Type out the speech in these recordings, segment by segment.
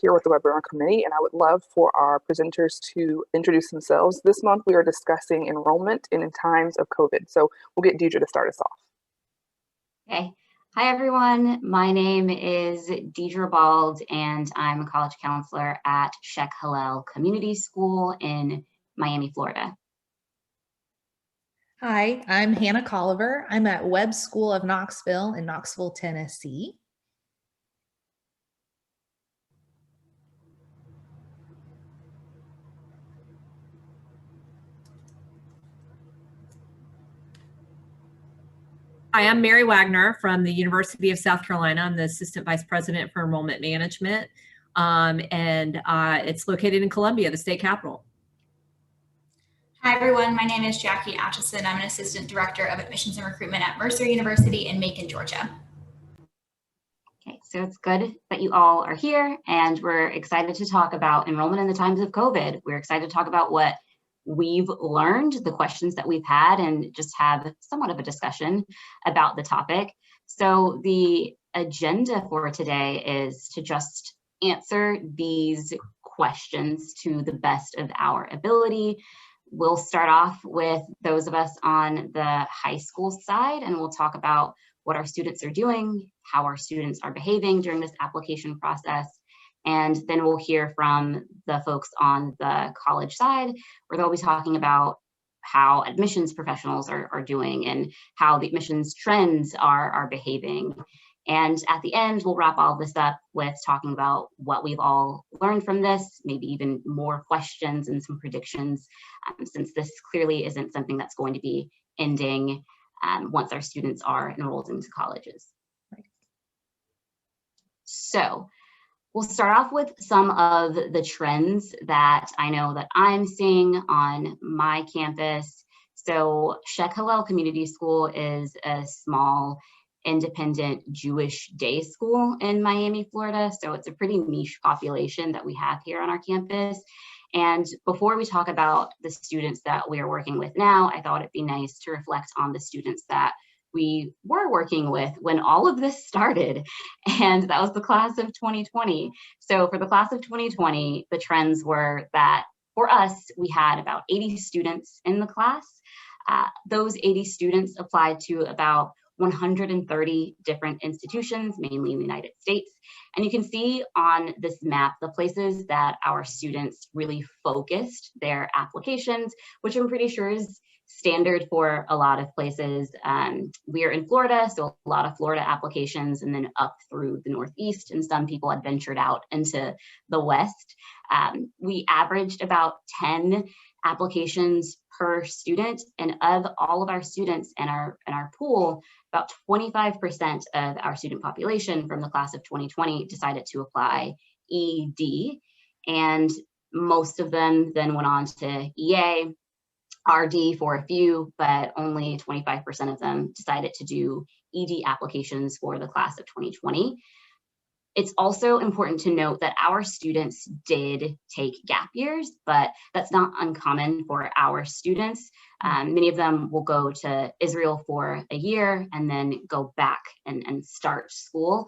here with the webinar committee, and I would love for our presenters to introduce themselves. This month we are discussing enrollment in times of COVID. So we'll get Deidra to start us off. Okay. Hi, everyone. My name is Deidra Bauld, and I'm a college counselor at Scheck Hillel Community School in Miami, Florida. Hi, I'm Hannah Colliver. I'm at Webb School of Knoxville in Knoxville, Tennessee. Hi, I'm Mary Wagner from the University of South Carolina. I'm the Assistant Vice President for Enrollment Management, and it's located in Columbia, the state capital. Hi, everyone. My name is Jackie Atchison. I'm an Assistant Director of Admissions and Recruitment at Mercer University in Macon, Georgia. Okay, so it's good that you all are here, and we're excited to talk about enrollment in the times of COVID. We're excited to talk about what we've learned, the questions that we've had, and just have somewhat of a discussion about the topic. So the agenda for today is to just answer these questions to the best of our ability. We'll start off with those of us on the high school side, and we'll talk about what our students are doing, how our students are behaving during this application process. And then we'll hear from the folks on the college side, where they'll be talking about how admissions professionals are doing and how the admissions trends are behaving. And at the end, we'll wrap all this up with talking about what we've all learned from this, maybe even more questions and some predictions, since this clearly isn't something that's going to be ending once our students are enrolled into colleges. So we'll start off with some of the trends that I know that I'm seeing on my campus. So Scheck Hillel Community School is a small independent Jewish day school in Miami, Florida. So it's a pretty niche population that we have here on our campus. And before we talk about the students that we are working with now, I thought it'd be nice to reflect on the students that we were working with when all of this started, and that was the class of 2020. So for the class of 2020, the trends were that for us, we had about 80 students in the class. Those 80 students applied to about 130 different institutions, mainly in the United States. And you can see on this map the places that our students really focused their applications, which I'm pretty sure is standard for a lot of places. We are in Florida, so a lot of Florida applications, and then up through the Northeast, and some people had ventured out into the West. We averaged about 10 applications per student, and of all of our students in our pool, about 25% of our student population from the class of 2020 decided to apply ED, and most of them then went on to EA, RD for a few, but only 25% of them decided to do ED applications for the class of 2020. It's also important to note that our students did take gap years, but that's not uncommon for our students. Many of them will go to Israel for a year and then go back and start school.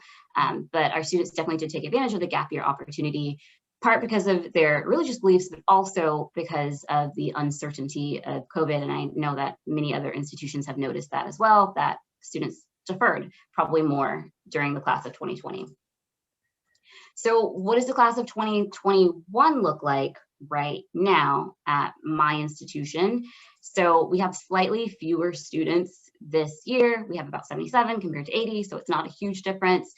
But our students definitely did take advantage of the gap year opportunity, part because of their religious beliefs, but also because of the uncertainty of COVID. And I know that many other institutions have noticed that as well, that students deferred probably more during the class of 2020. So what does the class of 2021 look like right now at my institution? So we have slightly fewer students this year. We have about 77 compared to 80, so it's not a huge difference.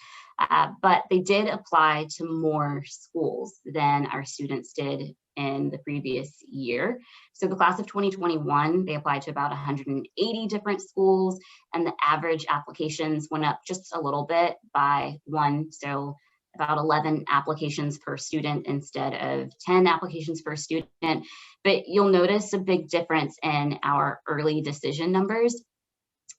But they did apply to more schools than our students did in the previous year. So the class of 2021, they applied to about 180 different schools, and the average applications went up just a little bit by one. So about 11 applications per student instead of 10 applications per student. But you'll notice a big difference in our early decision numbers.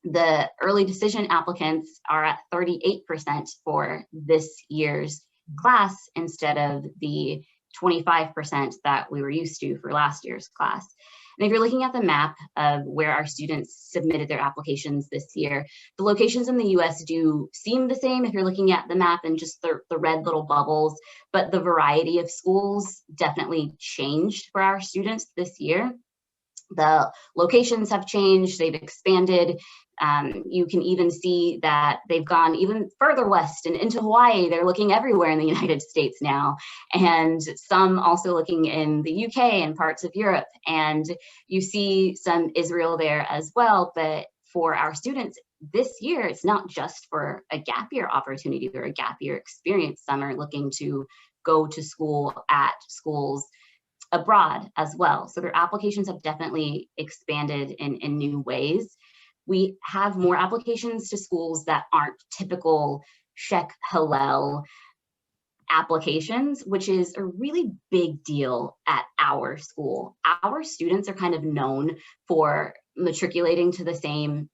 The early decision applicants are at 38% for this year's class instead of the 25% that we were used to for last year's class. And if you're looking at the map of where our students submitted their applications this year, the locations in the US do seem the same if you're looking at the map and just the red little bubbles, but the variety of schools definitely changed for our students this year. The locations have changed, they've expanded. You can even see that they've gone even further west and into Hawaii. They're looking everywhere in the United States now, and some also looking in the UK and parts of Europe. And you see some Israel there as well. But for our students this year, it's not just for a gap year opportunity or a gap year experience. Some are looking to go to school at schools abroad as well. So their applications have definitely expanded in new ways. We have more applications to schools that aren't typical Scheck Hillel applications, which is a really big deal at our school. Our students are kind of known for matriculating to the same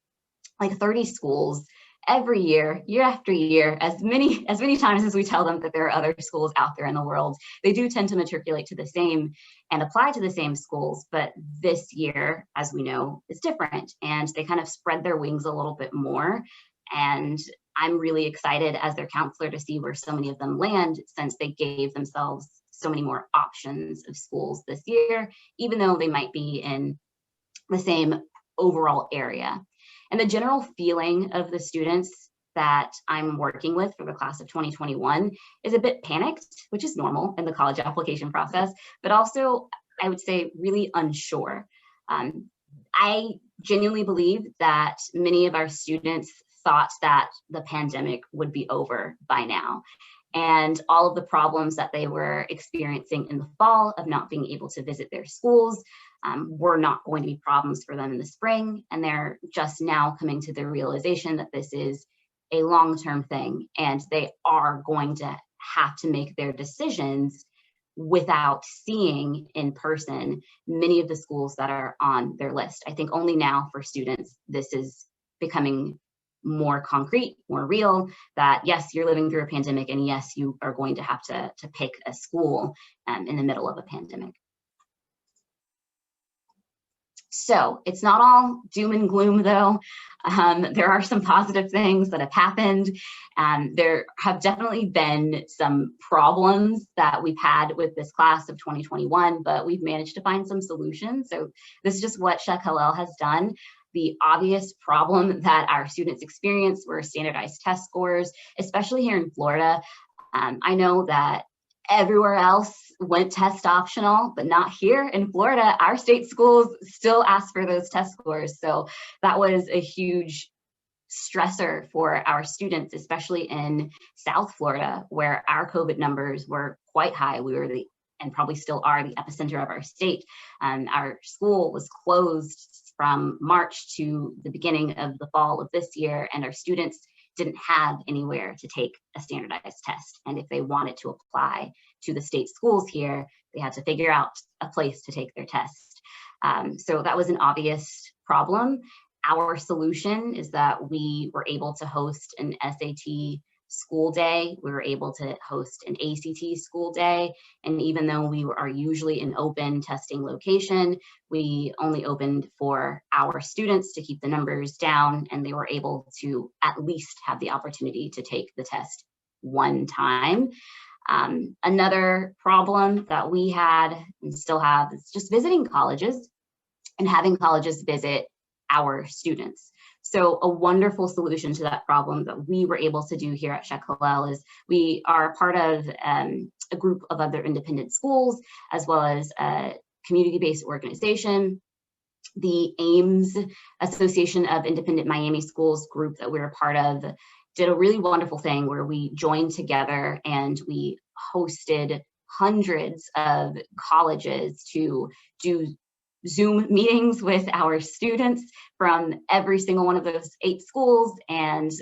like 30 schools every year, year after year, as many times as we tell them that there are other schools out there in the world. They do tend to matriculate to the same and apply to the same schools, but this year, as we know, is different, and they kind of spread their wings a little bit more. And I'm really excited as their counselor to see where so many of them land, since they gave themselves so many more options of schools this year, even though they might be in the same overall area. And the general feeling of the students that I'm working with for the class of 2021 is a bit panicked, which is normal in the college application process, but also, I would say, really unsure. I genuinely believe that many of our students thought that the pandemic would be over by now. And all of the problems that they were experiencing in the fall of not being able to visit their schools were not going to be problems for them in the spring. And they're just now coming to the realization that this is a long-term thing, and they are going to have to make their decisions without seeing in person many of the schools that are on their list. I think only now for students, this is becoming more concrete, more real, that yes, you're living through a pandemic, and yes, you are going to have to pick a school in the middle of a pandemic. So it's not all doom and gloom, though. There are some positive things that have happened. There have definitely been some problems that we've had with this class of 2021, but we've managed to find some solutions. So this is just what Scheck Hillel has done. The obvious problem that our students experienced were standardized test scores, especially here in Florida. I know that everywhere else went test optional, but not here in Florida. Our state schools still ask for those test scores. So that was a huge stressor for our students, especially in South Florida, where our COVID numbers were quite high. We were and probably still are, the epicenter of our state. Our school was closed from March to the beginning of the fall of this year, and our students didn't have anywhere to take a standardized test. And if they wanted to apply to the state schools here, they had to figure out a place to take their test. So that was an obvious problem. Our solution is that we were able to host an SAT school day. We were able to host an ACT school day. And even though we are usually an open testing location, we only opened for our students to keep the numbers down, and they were able to at least have the opportunity to take the test one time. Another problem that we had and still have is just visiting colleges and having colleges visit our students. So a wonderful solution to that problem that we were able to do here at Scheck Hillel is we are part of a group of other independent schools, as well as a community-based organization. The AIMS, Association of Independent Miami Schools group that we're a part of, did a really wonderful thing where we joined together and we hosted hundreds of colleges to do Zoom meetings with our students from every single one of those 8 schools, and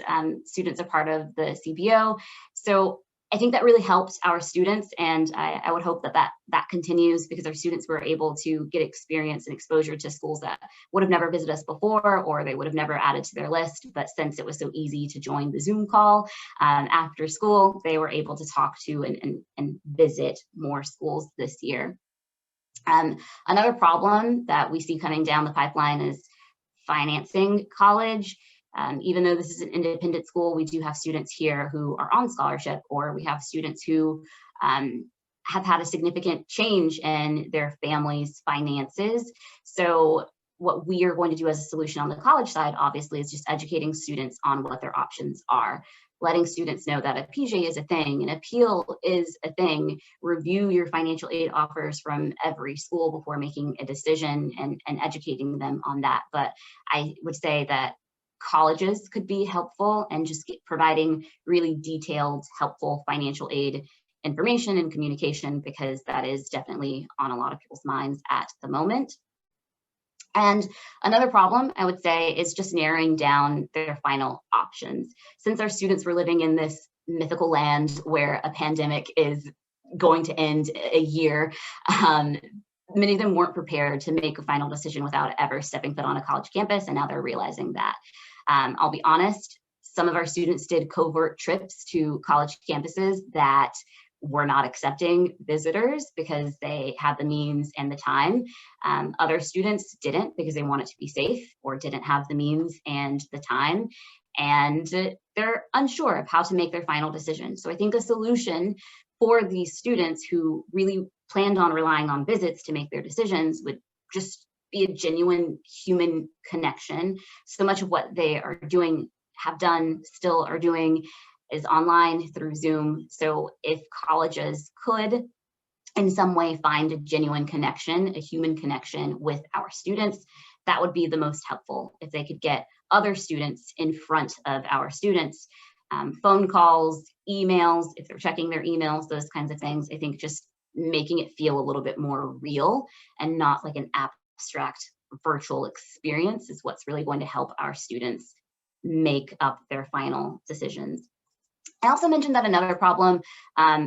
students are part of the CBO. So I think that really helped our students, and I would hope that that continues, because our students were able to get experience and exposure to schools that would have never visited us before, or they would have never added to their list. But since it was so easy to join the Zoom call after school, they were able to talk to and visit more schools this year. Another problem that we see coming down the pipeline is financing college. Even though this is an independent school, we do have students here who are on scholarship, or we have students who have had a significant change in their family's finances. So what we are going to do as a solution on the college side, obviously, is just educating students on what their options are, letting students know that a PJ is a thing, an appeal is a thing, review your financial aid offers from every school before making a decision, and educating them on that. But I would say that colleges could be helpful, and just providing really detailed, helpful financial aid information and communication, because that is definitely on a lot of people's minds at the moment. And another problem, I would say, is just narrowing down their final options. Since our students were living in this mythical land where a pandemic is going to end a year, many of them weren't prepared to make a final decision without ever stepping foot on a college campus, and now they're realizing that. I'll be honest, some of our students did covert trips to college campuses that were not accepting visitors because they had the means and the time. Other students didn't because they wanted to be safe, or didn't have the means and the time, and they're unsure of how to make their final decision. So I think a solution for these students who really planned on relying on visits to make their decisions would just be a genuine human connection. So much of what they are doing, have done, still are doing, is online through Zoom. So if colleges could in some way find a genuine connection, a human connection with our students, that would be the most helpful. If they could get other students in front of our students, phone calls, emails, if they're checking their emails, those kinds of things, I think just making it feel a little bit more real and not like an abstract virtual experience is what's really going to help our students make up their final decisions. I also mentioned that another problem,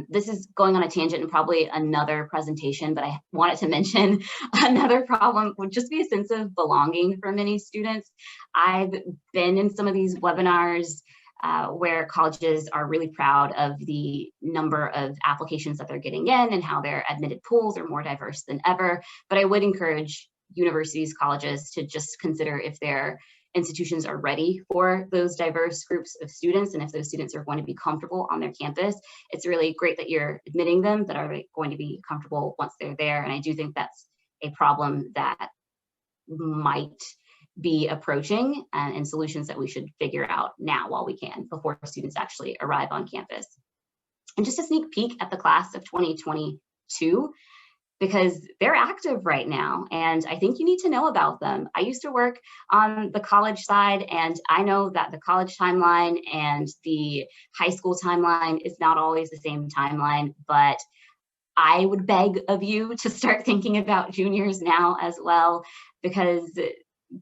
this is going on a tangent and probably another presentation, but I wanted to mention another problem would just be a sense of belonging for many students. I've been in some of these webinars where colleges are really proud of the number of applications that they're getting in and how their admitted pools are more diverse than ever. But I would encourage universities, colleges to just consider if their institutions are ready for those diverse groups of students, and if those students are going to be comfortable on their campus. It's really great that you're admitting them, but are they going to be comfortable once they're there? And I do think that's a problem that might be approaching, and solutions that we should figure out now while we can, before students actually arrive on campus. And just a sneak peek at the class of 2022, because they're active right now, and I think you need to know about them. I used to work on the college side, and I know that the college timeline and the high school timeline is not always the same timeline, but I would beg of you to start thinking about juniors now as well, because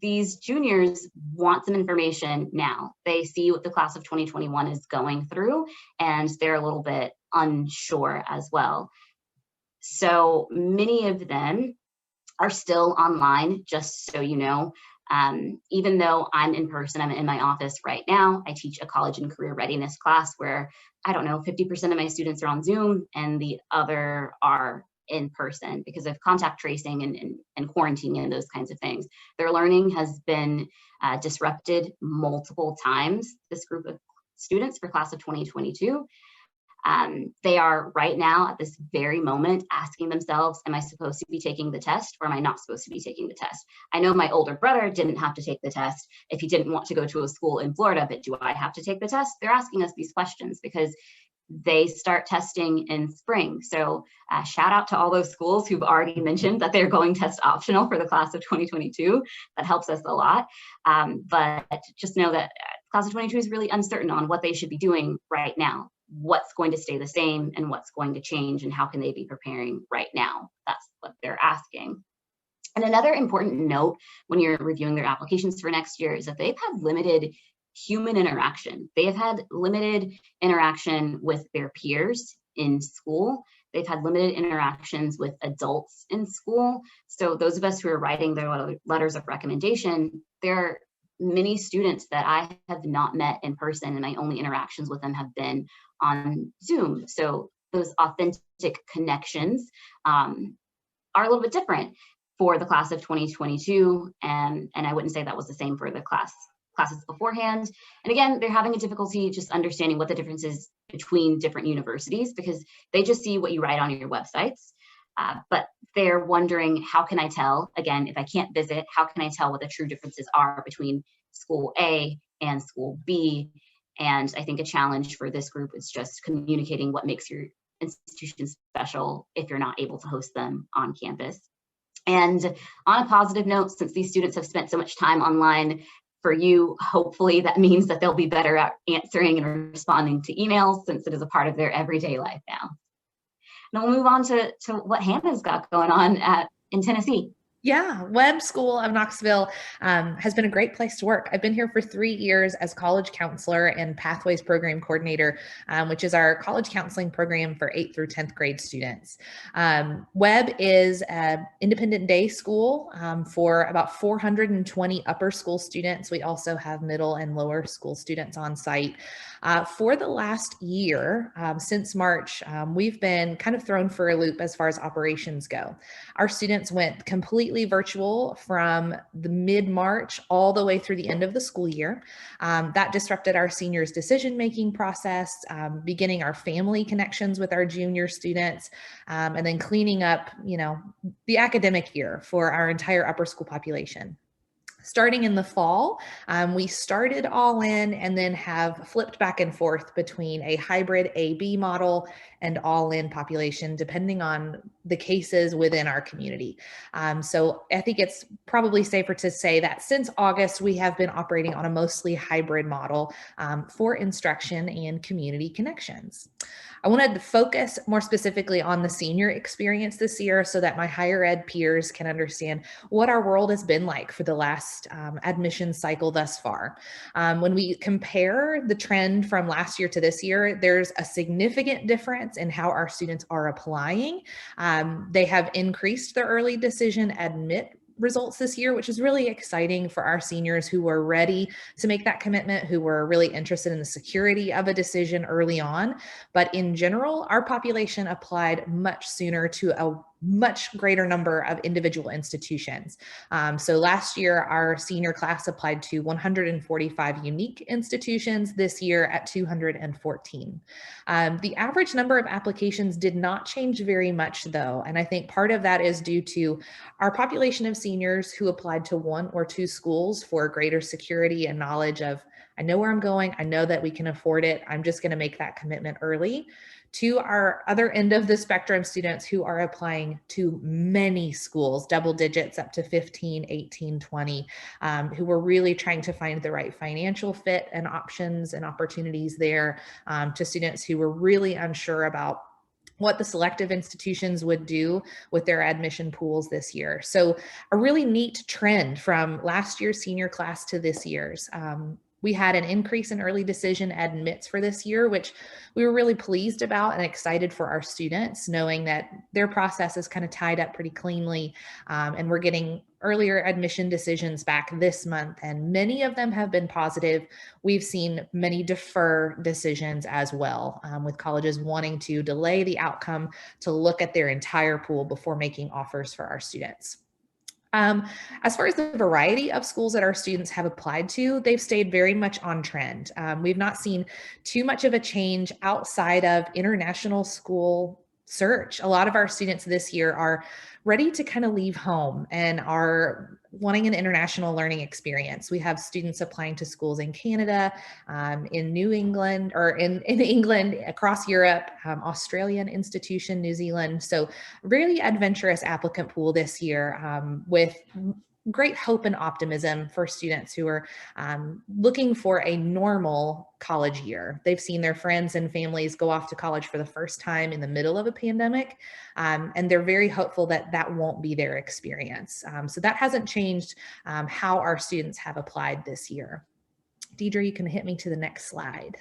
these juniors want some information now. They see what the class of 2021 is going through, and they're a little bit unsure as well. So many of them are still online, just so you know. Even though I'm in person, I'm in my office right now. I teach a college and career readiness class where, I don't know, 50% of my students are on Zoom and the other are in person because of contact tracing and quarantining and those kinds of things. Their learning has been disrupted multiple times, this group of students for class of 2022. They are right now at this very moment asking themselves, am I supposed to be taking the test or am I not supposed to be taking the test? I know my older brother didn't have to take the test if he didn't want to go to a school in Florida, but do I have to take the test? They're asking us these questions because they start testing in spring. So shout out to all those schools who've already mentioned that they're going test optional for the class of 2022. That helps us a lot. But just know that class of 22 is really uncertain on what they should be doing right now. What's going to stay the same and what's going to change, and how can they be preparing right now? That's what they're asking. And another important note when you're reviewing their applications for next year is that they've had limited human interaction. They have had limited interaction with their peers in school. They've had limited interactions with adults in school. So those of us who are writing their letters of recommendation, they're many students that I have not met in person, and my only interactions with them have been on Zoom. So those authentic connections are a little bit different for the class of 2022. And I wouldn't say that was the same for the classes beforehand. And again, they're having a difficulty just understanding what the difference is between different universities, because they just see what you write on your websites. But they're wondering, how can I tell, again, if I can't visit, how can I tell what the true differences are between school A and school B? And I think a challenge for this group is just communicating what makes your institution special if you're not able to host them on campus. And on a positive note, since these students have spent so much time online, for you, hopefully that means that they'll be better at answering and responding to emails, since it is a part of their everyday life now. Now we'll move on to what Hannah's got going on in Tennessee. Yeah, Webb School of Knoxville has been a great place to work. I've been here for 3 years as college counselor and Pathways Program Coordinator, which is our college counseling program for 8th through 10th grade students. Webb is an independent day school for about 420 upper school students. We also have middle and lower school students on site. For the last year, since March, we've been kind of thrown for a loop as far as operations go. Our students went completely virtual from the mid-March all the way through the end of the school year. That disrupted our seniors' decision-making process, beginning our family connections with our junior students, and then cleaning up, the academic year for our entire upper school population. Starting in the fall, we started all in and then have flipped back and forth between a hybrid A-B model and all in population, depending on the cases within our community. So I think it's probably safer to say that since August, we have been operating on a mostly hybrid model for instruction and community connections. I wanted to focus more specifically on the senior experience this year so that my higher ed peers can understand what our world has been like for the last admission cycle thus far. When we compare the trend from last year to this year, there's a significant difference in how our students are applying. They have increased their early decision admit results this year, which is really exciting for our seniors who were ready to make that commitment, who were really interested in the security of a decision early on. But in general, our population applied much sooner to a much greater number of individual institutions. So last year, our senior class applied to 145 unique institutions, this year at 214. The average number of applications did not change very much though. And I think part of that is due to our population of seniors who applied to 1 or 2 schools for greater security and knowledge of, I know where I'm going, I know that we can afford it, I'm just going to make that commitment early, to our other end of the spectrum students who are applying to many schools, double digits up to 15, 18, 20, who were really trying to find the right financial fit and options and opportunities there, to students who were really unsure about what the selective institutions would do with their admission pools this year. So a really neat trend from last year's senior class to this year's. We had an increase in early decision admits for this year, which we were really pleased about and excited for our students, knowing that their process is kind of tied up pretty cleanly. And we're getting earlier admission decisions back this month, and many of them have been positive. We've seen many defer decisions as well, with colleges wanting to delay the outcome to look at their entire pool before making offers for our students. As far as the variety of schools that our students have applied to, they've stayed very much on trend. We've not seen too much of a change outside of international school search. A lot of our students this year are ready to kind of leave home and are wanting an international learning experience. We have students applying to schools in Canada, in New England, or in England, across Europe, Australian institution, New Zealand. So really adventurous applicant pool this year, with great hope and optimism for students who are looking for a normal college year. They've seen their friends and families go off to college for the first time in the middle of a pandemic, and they're very hopeful that that won't be their experience. So that hasn't changed how our students have applied this year. Deidra, you can hit me to the next slide.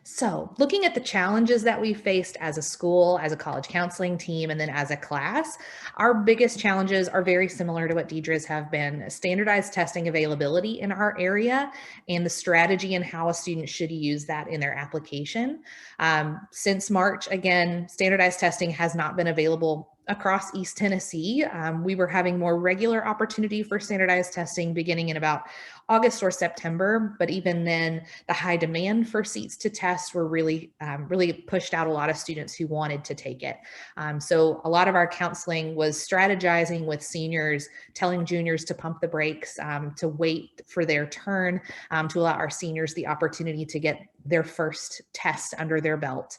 So looking at the challenges that we faced as a school, as a college counseling team, and then as a class, our biggest challenges are very similar to what Deidra's have been: standardized testing availability in our area and the strategy and how a student should use that in their application. Since March, again, standardized testing has not been available across East Tennessee. We were having more regular opportunity for standardized testing beginning in about August or September, but even then, the high demand for seats to test were really pushed out a lot of students who wanted to take it. So a lot of our counseling was strategizing with seniors, telling juniors to pump the brakes, to wait for their turn, to allow our seniors the opportunity to get their first test under their belt.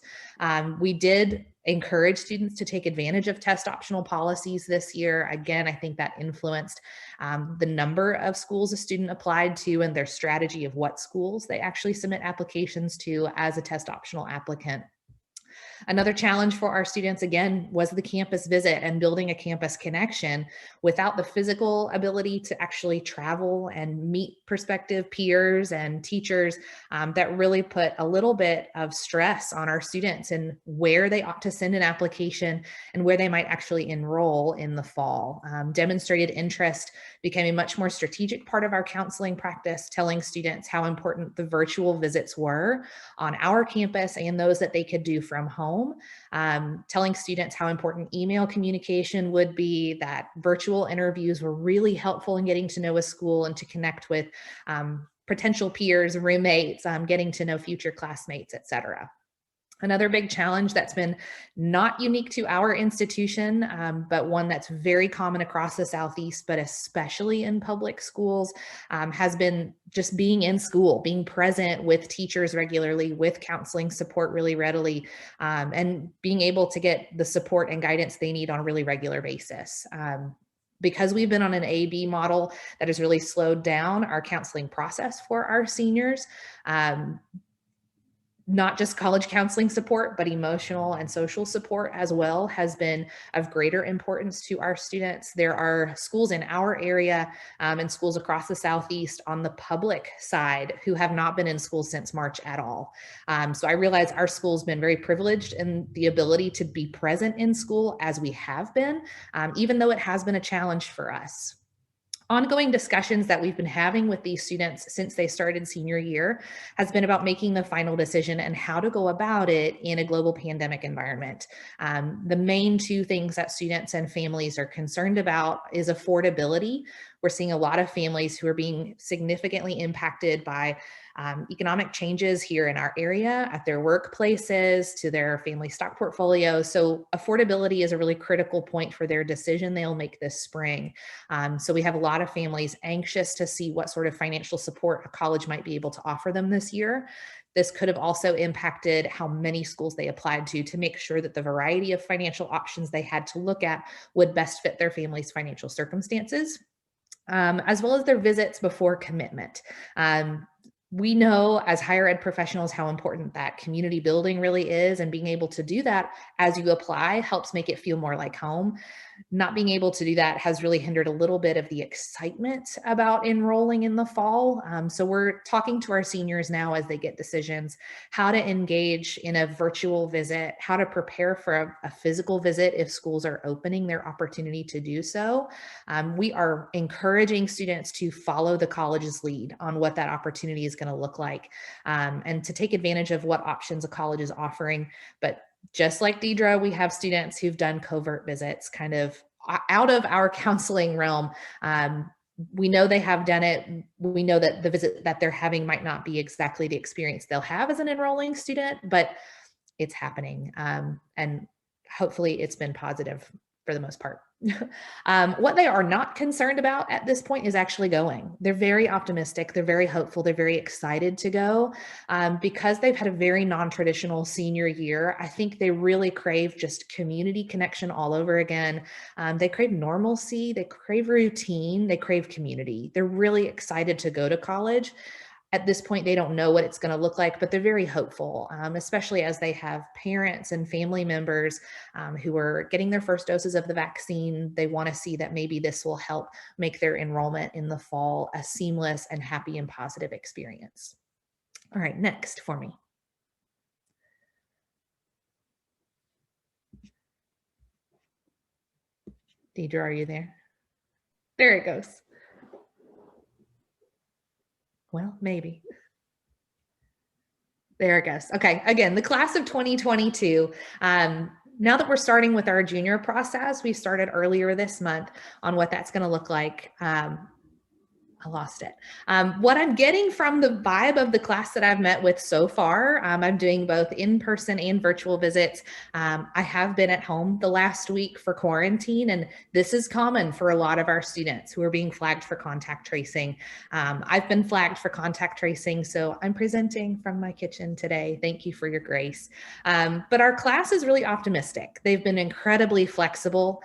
We did encourage students to take advantage of test optional policies this year. Again, I think that influenced the number of schools a student applied to and their strategy of what schools they actually submit applications to as a test optional applicant. Another challenge for our students, again, was the campus visit and building a campus connection. Without the physical ability to actually travel and meet prospective peers and teachers, that really put a little bit of stress on our students and where they ought to send an application and where they might actually enroll in the fall. Demonstrated interest became a much more strategic part of our counseling practice, telling students how important the virtual visits were on our campus and those that they could do from home, telling students how important email communication would be, that virtual interviews were really helpful in getting to know a school and to connect with potential peers, roommates, getting to know future classmates, et cetera. Another big challenge that's been not unique to our institution, but one that's very common across the Southeast, but especially in public schools, has been just being in school, being present with teachers regularly, with counseling support really readily, and being able to get the support and guidance they need on a really regular basis. Because we've been on an A/B model that has really slowed down our counseling process for our seniors, not just college counseling support, but emotional and social support as well has been of greater importance to our students. There are schools in our area and schools across the Southeast on the public side who have not been in school since March at all. So I realize our school's been very privileged in the ability to be present in school as we have been, even though it has been a challenge for us. Ongoing discussions that we've been having with these students since they started senior year has been about making the final decision and how to go about it in a global pandemic environment. The main two things that students and families are concerned about is affordability. We're seeing a lot of families who are being significantly impacted by economic changes here in our area, at their workplaces, to their family stock portfolio. So affordability is a really critical point for their decision they'll make this spring. So we have a lot of families anxious to see what sort of financial support a college might be able to offer them this year. This could have also impacted how many schools they applied to make sure that the variety of financial options they had to look at would best fit their family's financial circumstances, as well as their visits before commitment. We know as higher ed professionals how important that community building really is, and being able to do that as you apply helps make it feel more like home. Not being able to do that has really hindered a little bit of the excitement about enrolling in the fall. So we're talking to our seniors now as they get decisions, how to engage in a virtual visit, how to prepare for a physical visit if schools are opening their opportunity to do so. We are encouraging students to follow the college's lead on what that opportunity is going to look like, and to take advantage of what options a college is offering. But just like Deidra, we have students who've done covert visits kind of out of our counseling realm. We know they have done it. We know that the visit that they're having might not be exactly the experience they'll have as an enrolling student, but it's happening. And hopefully it's been positive for the most part. What they are not concerned about at this point is actually going. They're very optimistic. They're very hopeful. They're very excited to go because they've had a very non-traditional senior year. I think they really crave just community connection all over again. They crave normalcy. They crave routine. They crave community. They're really excited to go to college. At this point, they don't know what it's going to look like, but they're very hopeful, especially as they have parents and family members who are getting their first doses of the vaccine. They want to see that maybe this will help make their enrollment in the fall a seamless and happy and positive experience. All right, next for me. Deidra, are you there? There it goes. Well, maybe. There it goes. Okay, again, the class of 2022. Now that we're starting with our junior process, we started earlier this month on what that's going to look like. I lost it. What I'm getting from the vibe of the class that I've met with so far, I'm doing both in-person and virtual visits. I have been at home the last week for quarantine, and this is common for a lot of our students who are being flagged for contact tracing. I've been flagged for contact tracing, so I'm presenting from my kitchen today. Thank you for your grace. But our class is really optimistic. They've been incredibly flexible.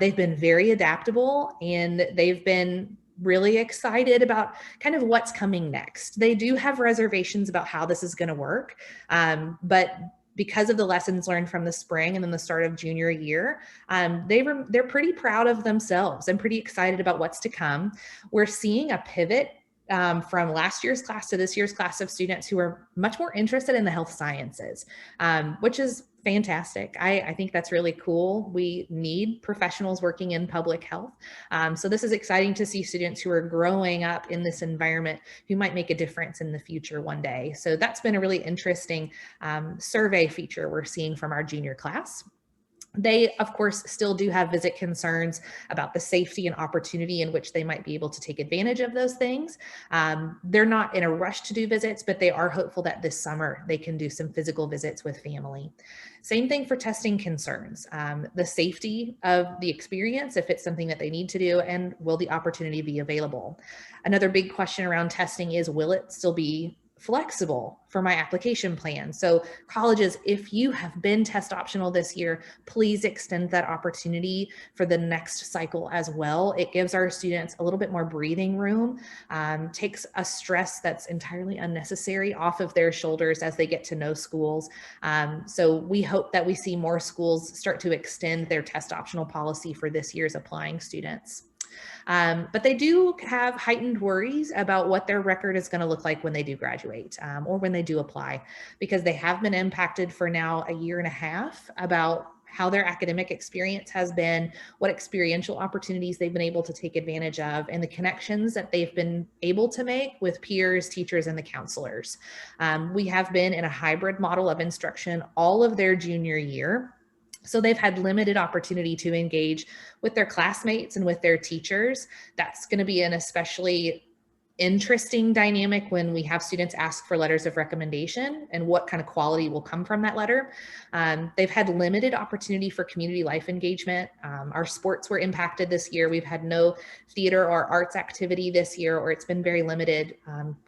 They've been very adaptable, and they've been really excited about kind of what's coming next. They do have reservations about how this is going to work, but because of the lessons learned from the spring and then the start of junior year, they're pretty proud of themselves and pretty excited about what's to come. We're seeing a pivot from last year's class to this year's class of students who are much more interested in the health sciences, which is fantastic. I think that's really cool. We need professionals working in public health. So this is exciting to see students who are growing up in this environment who might make a difference in the future one day. So that's been a really interesting survey feature we're seeing from our junior class. They, of course, still do have visit concerns about the safety and opportunity in which they might be able to take advantage of those things. They're not in a rush to do visits, but they are hopeful that this summer they can do some physical visits with family. Same thing for testing concerns, the safety of the experience, if it's something that they need to do, and will the opportunity be available? Another big question around testing is, will it still be flexible for my application plan? So colleges, if you have been test optional this year, please extend that opportunity for the next cycle as well. It gives our students a little bit more breathing room, takes a stress that's entirely unnecessary off of their shoulders as they get to know schools. So we hope that we see more schools start to extend their test optional policy for this year's applying students. But they do have heightened worries about what their record is going to look like when they do graduate or when they do apply, because they have been impacted for now a year and a half about how their academic experience has been, what experiential opportunities they've been able to take advantage of, and the connections that they've been able to make with peers, teachers, and the counselors. We have been in a hybrid model of instruction all of their junior year. So they've had limited opportunity to engage with their classmates and with their teachers. That's going to be an especially interesting dynamic when we have students ask for letters of recommendation and what kind of quality will come from that letter. They've had limited opportunity for community life engagement. Our sports were impacted this year. We've had no theater or arts activity this year, or it's been very limited.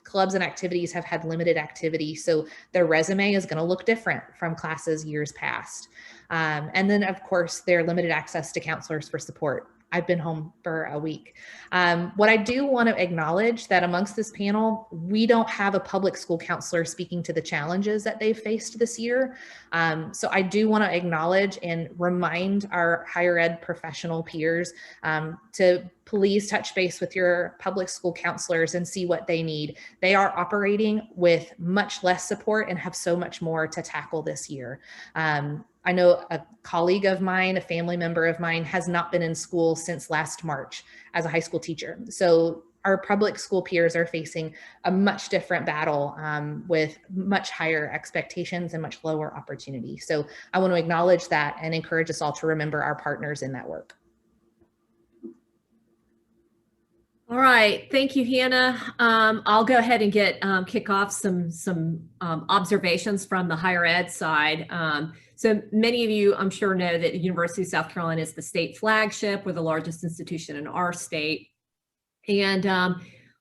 Clubs and activities have had limited activity. So their resume is going to look different from classes years past. And then, of course, their limited access to counselors for support. I've been home for a week. What I do want to acknowledge that amongst this panel, we don't have a public school counselor speaking to the challenges that they've faced this year. So I do want to acknowledge and remind our higher ed professional peers to please touch base with your public school counselors and see what they need. They are operating with much less support and have so much more to tackle this year. I know a colleague of mine, a family member of mine, has not been in school since last March as a high school teacher. So our public school peers are facing a much different battle with much higher expectations and much lower opportunity. So I want to acknowledge that and encourage us all to remember our partners in that work. All right, thank you, Hannah. I'll go ahead and kick off some observations from the higher ed side. So many of you, I'm sure, know that the University of South Carolina is the state flagship. We're the largest institution in our state. And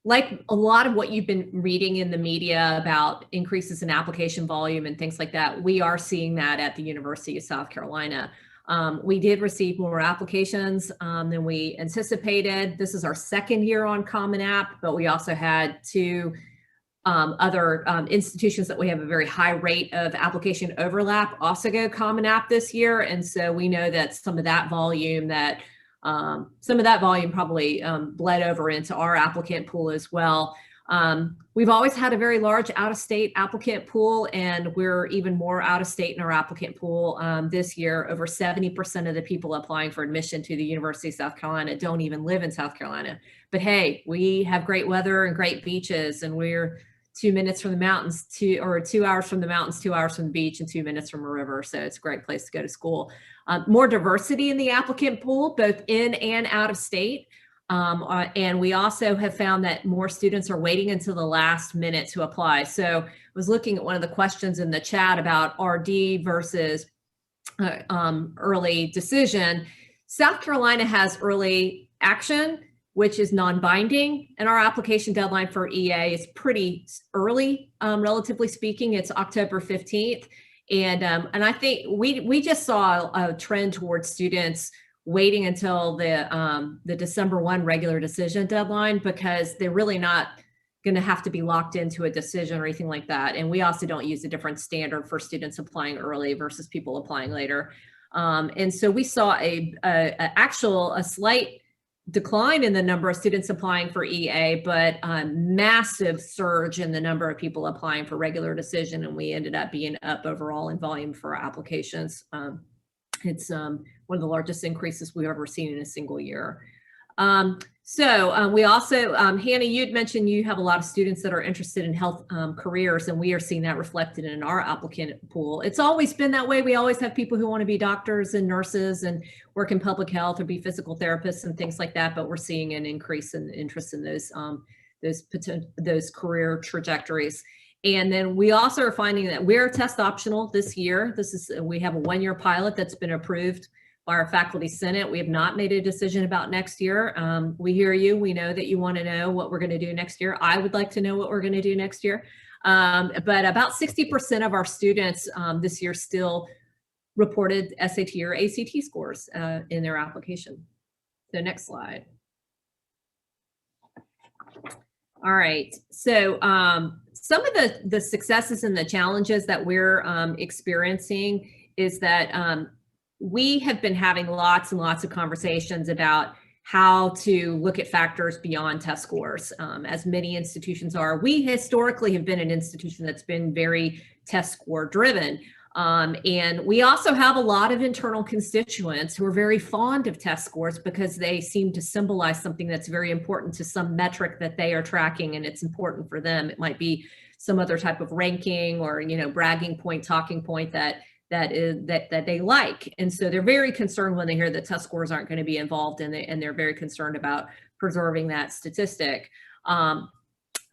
like a lot of what you've been reading in the media about increases in application volume and things like that, we are seeing that at the University of South Carolina. We did receive more applications than we anticipated. This is our second year on Common App, but we also had two other institutions that we have a very high rate of application overlap also go Common App this year. And so we know that some of that volume probably bled over into our applicant pool as well. We've always had a very large out-of-state applicant pool, and we're even more out-of-state in our applicant pool this year. Over 70% of the people applying for admission to the University of South Carolina don't even live in South Carolina. But hey, we have great weather and great beaches, and we're 2 minutes from the mountains, 2 hours from the mountains, 2 hours from the beach, and 2 minutes from a river. So it's a great place to go to school. More diversity in the applicant pool, both in and out of state. And we also have found that more students are waiting until the last minute to apply. So I was looking at one of the questions in the chat about RD versus early decision. South Carolina has early action, which is non-binding, and our application deadline for EA is pretty early, relatively speaking. It's October 15th. And I think we just saw a trend towards students waiting until the December 1 regular decision deadline, because they're really not going to have to be locked into a decision or anything like that. And we also don't use a different standard for students applying early versus people applying later. And so we saw a slight decline in the number of students applying for EA, but a massive surge in the number of people applying for regular decision. And we ended up being up overall in volume for our applications. It's one of the largest increases we've ever seen in a single year. We also, Hannah, you'd mentioned you have a lot of students that are interested in health careers, and we are seeing that reflected in our applicant pool. It's always been that way. We always have people who want to be doctors and nurses and work in public health or be physical therapists and things like that, but we're seeing an increase in interest in those career trajectories. And then we also are finding that we're test optional this year. We have a 1-year pilot that's been approved by our faculty senate. We have not made a decision about next year. We hear you. We know that you want to know what we're going to do next year. I would like to know what we're going to do next year. But about 60% of our students this year still reported SAT or ACT scores in their application. So next slide. All right. So some of the successes and the challenges that we're experiencing is that we have been having lots and lots of conversations about how to look at factors beyond test scores, as many institutions are. We historically have been an institution that's been very test score driven. And we also have a lot of internal constituents who are very fond of test scores because they seem to symbolize something that's very important to some metric that they are tracking, and it's important for them. It might be some other type of ranking or, bragging point, talking point that they like. And so they're very concerned when they hear that test scores aren't going to be involved, and they're very concerned about preserving that statistic.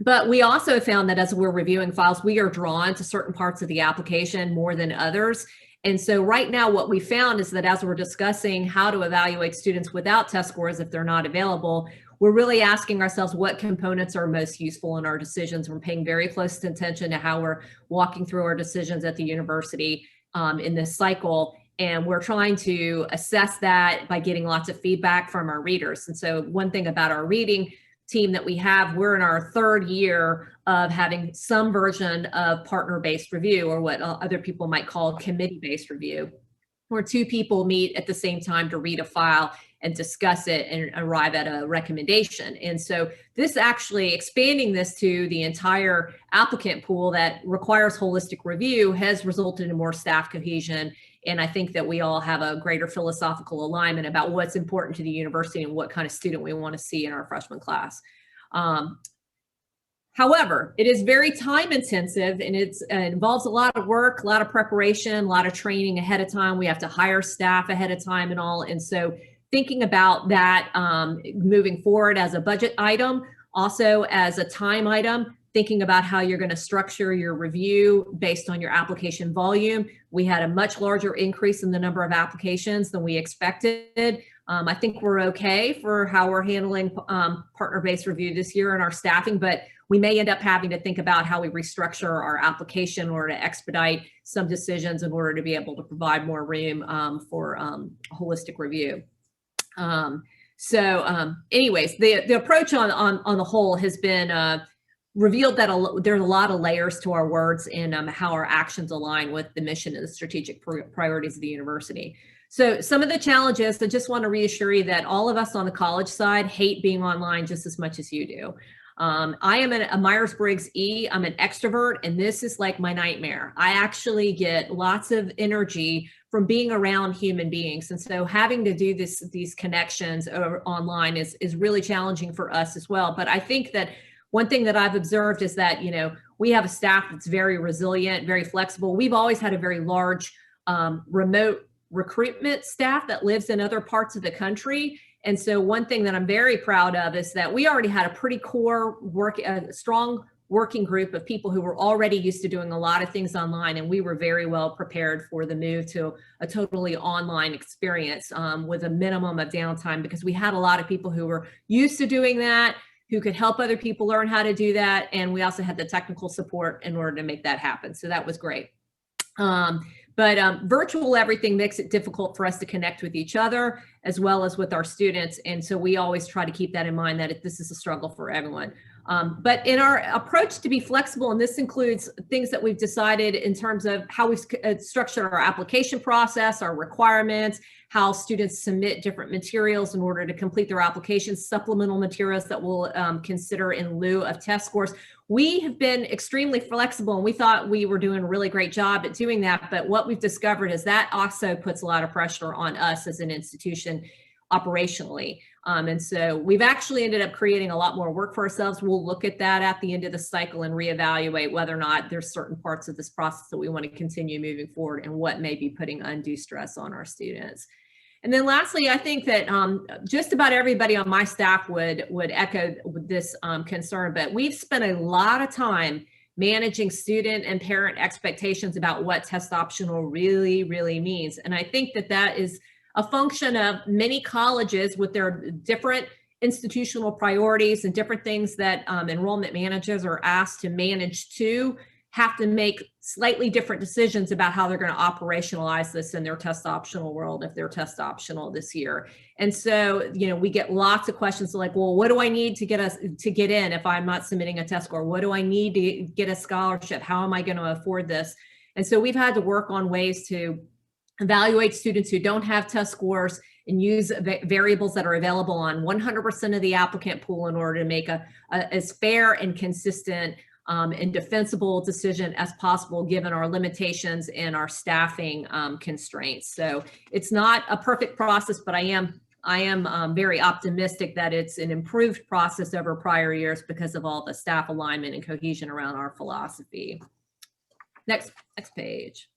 But we also found that as we're reviewing files, we are drawn to certain parts of the application more than others. And so right now, what we found is that as we're discussing how to evaluate students without test scores if they're not available, we're really asking ourselves what components are most useful in our decisions. We're paying very close attention to how we're walking through our decisions at the university in this cycle. And we're trying to assess that by getting lots of feedback from our readers. And so one thing about our reading team that we have, we're in our 3rd year of having some version of partner-based review, or what other people might call committee-based review, where 2 people meet at the same time to read a file and discuss it and arrive at a recommendation. And so this actually, expanding this to the entire applicant pool that requires holistic review, has resulted in more staff cohesion. And I think that we all have a greater philosophical alignment about what's important to the university and what kind of student we want to see in our freshman class. However, it is very time intensive, and it involves a lot of work, a lot of preparation, a lot of training ahead of time. We have to hire staff ahead of time and all. And so thinking about that moving forward as a budget item, also as a time item, thinking about how you're going to structure your review based on your application volume. We had a much larger increase in the number of applications than we expected. I think we're okay for how we're handling partner-based review this year and our staffing, but we may end up having to think about how we restructure our application in order to expedite some decisions in order to be able to provide more room for holistic review. Anyways, the approach on the whole has been revealed that there's a lot of layers to our words and how our actions align with the mission and the strategic priorities of the university. So some of the challenges, I just want to reassure you that all of us on the college side hate being online just as much as you do. I am a Myers-Briggs E. I'm an extrovert, and this is like my nightmare. I actually get lots of energy from being around human beings. And so having to do these connections online is really challenging for us as well. But I think that one thing that I've observed is that, we have a staff that's very resilient, very flexible. We've always had a very large remote recruitment staff that lives in other parts of the country. And so one thing that I'm very proud of is that we already had a pretty core strong working group of people who were already used to doing a lot of things online. And we were very well prepared for the move to a totally online experience with a minimum of downtime, because we had a lot of people who were used to doing that, who could help other people learn how to do that. And we also had the technical support in order to make that happen. So that was great. But virtual everything makes it difficult for us to connect with each other as well as with our students. And so we always try to keep that in mind, that this is a struggle for everyone. But in our approach to be flexible, and this includes things that we've decided in terms of how we've structured our application process, our requirements, how students submit different materials in order to complete their applications, supplemental materials that we'll consider in lieu of test scores. We have been extremely flexible, and we thought we were doing a really great job at doing that. But what we've discovered is that also puts a lot of pressure on us as an institution operationally. And so we've actually ended up creating a lot more work for ourselves. We'll look at that at the end of the cycle and reevaluate whether or not there's certain parts of this process that we want to continue moving forward and what may be putting undue stress on our students. And then lastly, I think that just about everybody on my staff would echo this concern, but we've spent a lot of time managing student and parent expectations about what test optional really, really means. And I think that that is a function of many colleges with their different institutional priorities and different things that enrollment managers are asked to manage to have to make slightly different decisions about how they're going to operationalize this in their test optional world if they're test optional this year. And so, we get lots of questions like, well, what do I need to get in if I'm not submitting a test score? What do I need to get a scholarship? How am I going to afford this? And so we've had to work on ways to evaluate students who don't have test scores and use variables that are available on 100% of the applicant pool in order to make a as fair and consistent and defensible decision as possible, given our limitations and our staffing constraints. So it's not a perfect process, but I am very optimistic that it's an improved process over prior years because of all the staff alignment and cohesion around our philosophy. Next page.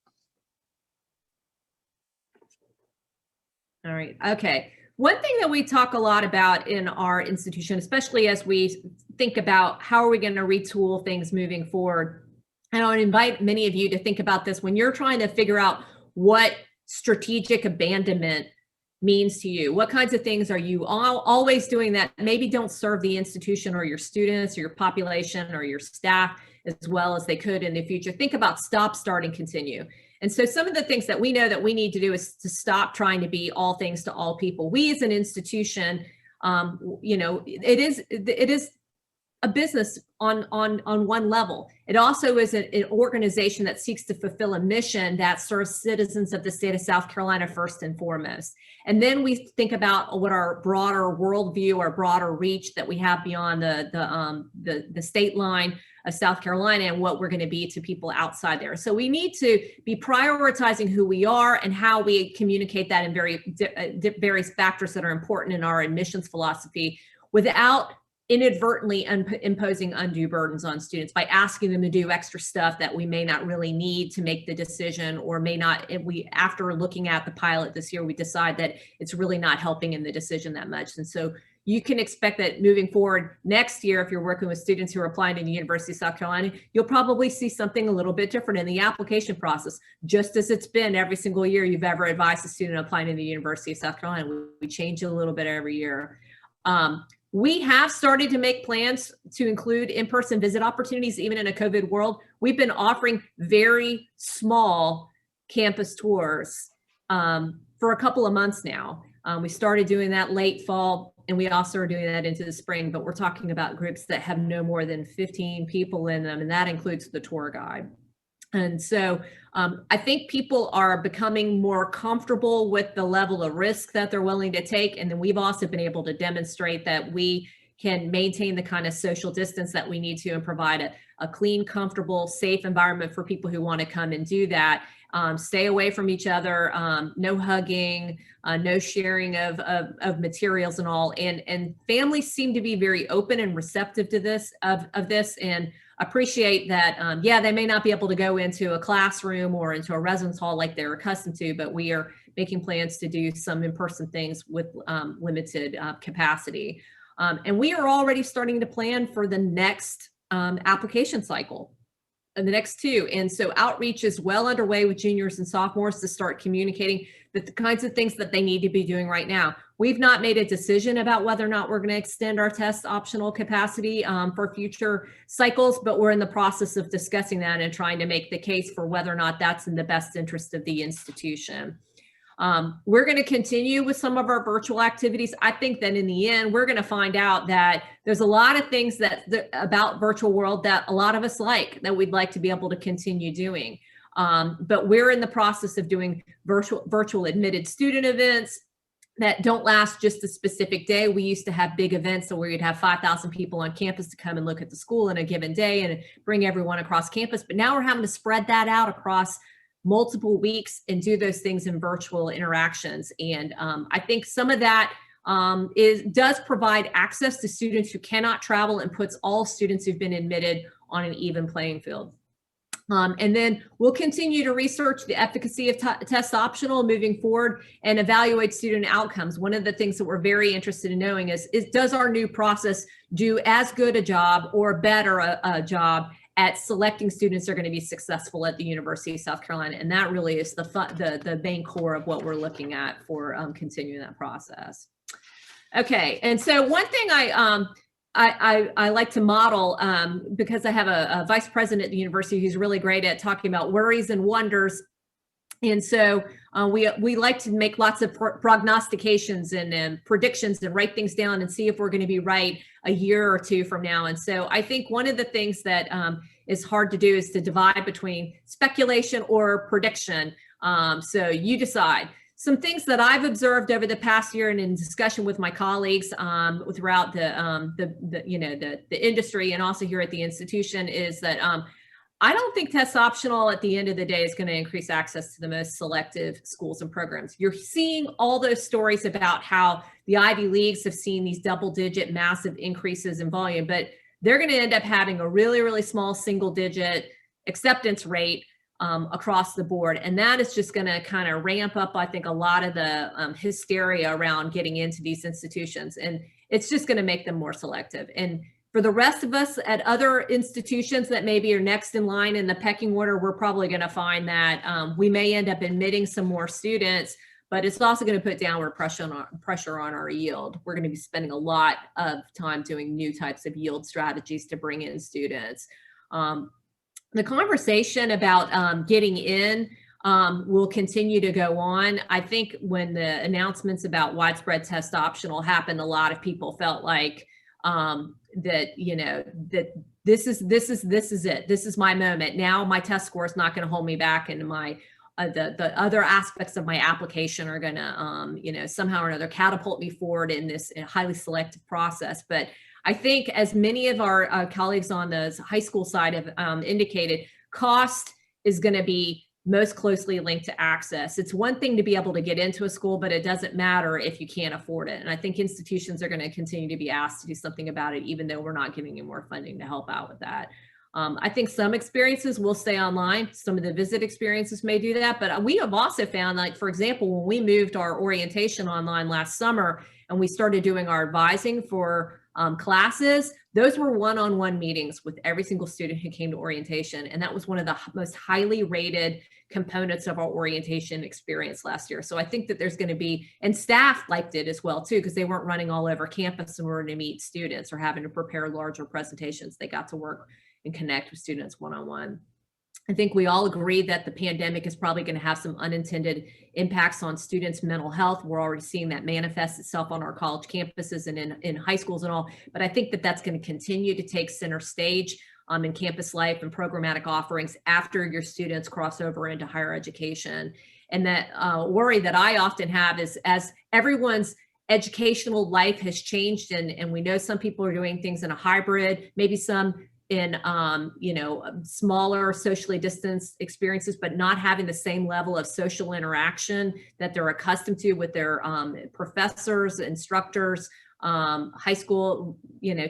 All right, okay. One thing that we talk a lot about in our institution, especially as we think about how are we going to retool things moving forward, and I would invite many of you to think about this when you're trying to figure out what strategic abandonment means to you. What kinds of things are you always doing that maybe don't serve the institution or your students or your population or your staff as well as they could in the future? Think about stop, start, and continue. And so some of the things that we know that we need to do is to stop trying to be all things to all people. We as an institution, it is a business on one level. It also is an organization that seeks to fulfill a mission that serves citizens of the state of South Carolina first and foremost. And then we think about what our broader worldview, our broader reach that we have beyond the state line of South Carolina and what we're going to be to people outside there. So we need to be prioritizing who we are and how we communicate that in various factors that are important in our admissions philosophy without inadvertently imposing undue burdens on students by asking them to do extra stuff that we may not really need to make the decision, or may not, after looking at the pilot this year, we decide that it's really not helping in the decision that much. And so you can expect that moving forward next year, if you're working with students who are applying to the University of South Carolina, you'll probably see something a little bit different in the application process, just as it's been every single year you've ever advised a student applying to the University of South Carolina. We change it a little bit every year. We have started to make plans to include in-person visit opportunities, even in a COVID world. We've been offering very small campus tours for a couple of months now. We started doing that late fall, and we also are doing that into the spring, but we're talking about groups that have no more than 15 people in them, and that includes the tour guide. And so I think people are becoming more comfortable with the level of risk that they're willing to take. And then we've also been able to demonstrate that we can maintain the kind of social distance that we need to and provide a clean, comfortable, safe environment for people who want to come and do that. Stay away from each other, no hugging, no sharing of materials and all. And families seem to be very open and receptive to this, of this, and appreciate that, yeah, they may not be able to go into a classroom or into a residence hall like they're accustomed to, but we are making plans to do some in-person things with limited capacity. And we are already starting to plan for the next application cycle, the next two. And so outreach is well underway with juniors and sophomores to start communicating the kinds of things that they need to be doing right now. We've not made a decision about whether or not we're going to extend our test optional capacity for future cycles, but we're in the process of discussing that and trying to make the case for whether or not that's in the best interest of the institution. We're going to continue with some of our virtual activities. I think that in the end, we're going to find out that there's a lot of things about virtual world that a lot of us like, that we'd like to be able to continue doing. But we're in the process of doing virtual admitted student events that don't last just a specific day. We used to have big events where we'd have 5,000 people on campus to come and look at the school in a given day and bring everyone across campus. But now we're having to spread that out across multiple weeks and do those things in virtual interactions. And I think some of that does provide access to students who cannot travel and puts all students who've been admitted on an even playing field. And then we'll continue to research the efficacy of test optional moving forward and evaluate student outcomes. One of the things that we're very interested in knowing is does our new process do as good a job or better a job at selecting students that are going to be successful at the University of South Carolina? And that really is the main core of what we're looking at for continuing that process. Okay, and so one thing I like to model, because I have a vice president at the university who's really great at talking about worries and wonders. And so we like to make lots of prognostications and predictions and write things down and see if we're going to be right a year or two from now. And so I think one of the things that is hard to do is to divide between speculation or prediction. So you decide. Some things that I've observed over the past year and in discussion with my colleagues throughout the industry and also here at the institution is that I don't think test optional at the end of the day is going to increase access to the most selective schools and programs. You're seeing all those stories about how the Ivy Leagues have seen these double-digit massive increases in volume, but they're going to end up having a really, really small single-digit acceptance rate across the board. And that is just going to kind of ramp up, I think, a lot of the hysteria around getting into these institutions. And it's just going to make them more selective. And for the rest of us at other institutions that maybe are next in line in the pecking order, we're probably going to find that we may end up admitting some more students, but it's also going to put downward pressure on our yield. We're going to be spending a lot of time doing new types of yield strategies to bring in students. The conversation about getting in will continue to go on. I think when the announcements about widespread test optional happened, a lot of people felt like that this is it. This is my moment. Now my test score is not going to hold me back, and my the other aspects of my application are going to somehow or another catapult me forward in this highly selective process. But I think, as many of our colleagues on the high school side have indicated, cost is going to be most closely linked to access. It's one thing to be able to get into a school, but it doesn't matter if you can't afford it. And I think institutions are going to continue to be asked to do something about it, even though we're not giving you more funding to help out with that. I think some experiences will stay online. Some of the visit experiences may do that, but we have also found, like, for example, when we moved our orientation online last summer and we started doing our advising for classes, those were one-on-one meetings with every single student who came to orientation. And that was one of the most highly rated components of our orientation experience last year. So I think that there's going to be, and staff liked it as well too, because they weren't running all over campus and were to meet students or having to prepare larger presentations. They got to work and connect with students one-on-one. I think we all agree that the pandemic is probably going to have some unintended impacts on students' mental health. We're already seeing that manifest itself on our college campuses and in high schools and all. But I think that that's going to continue to take center stage in campus life and programmatic offerings after your students cross over into higher education. And that worry that I often have is, as everyone's educational life has changed, and we know some people are doing things in a hybrid, maybe some in smaller socially distanced experiences, but not having the same level of social interaction that they're accustomed to with their professors, instructors, high school,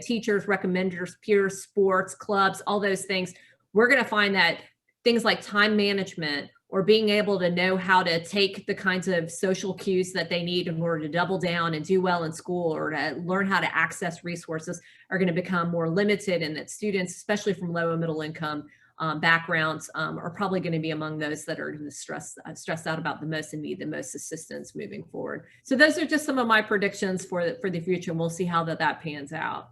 teachers, recommenders, peers, sports, clubs, all those things. We're going to find that things like time management, or being able to know how to take the kinds of social cues that they need in order to double down and do well in school, or to learn how to access resources, are going to become more limited, and that students, especially from low and middle income backgrounds, are probably going to be among those that are stressed out about the most and need the most assistance moving forward. So those are just some of my predictions for the future, and we'll see how that pans out.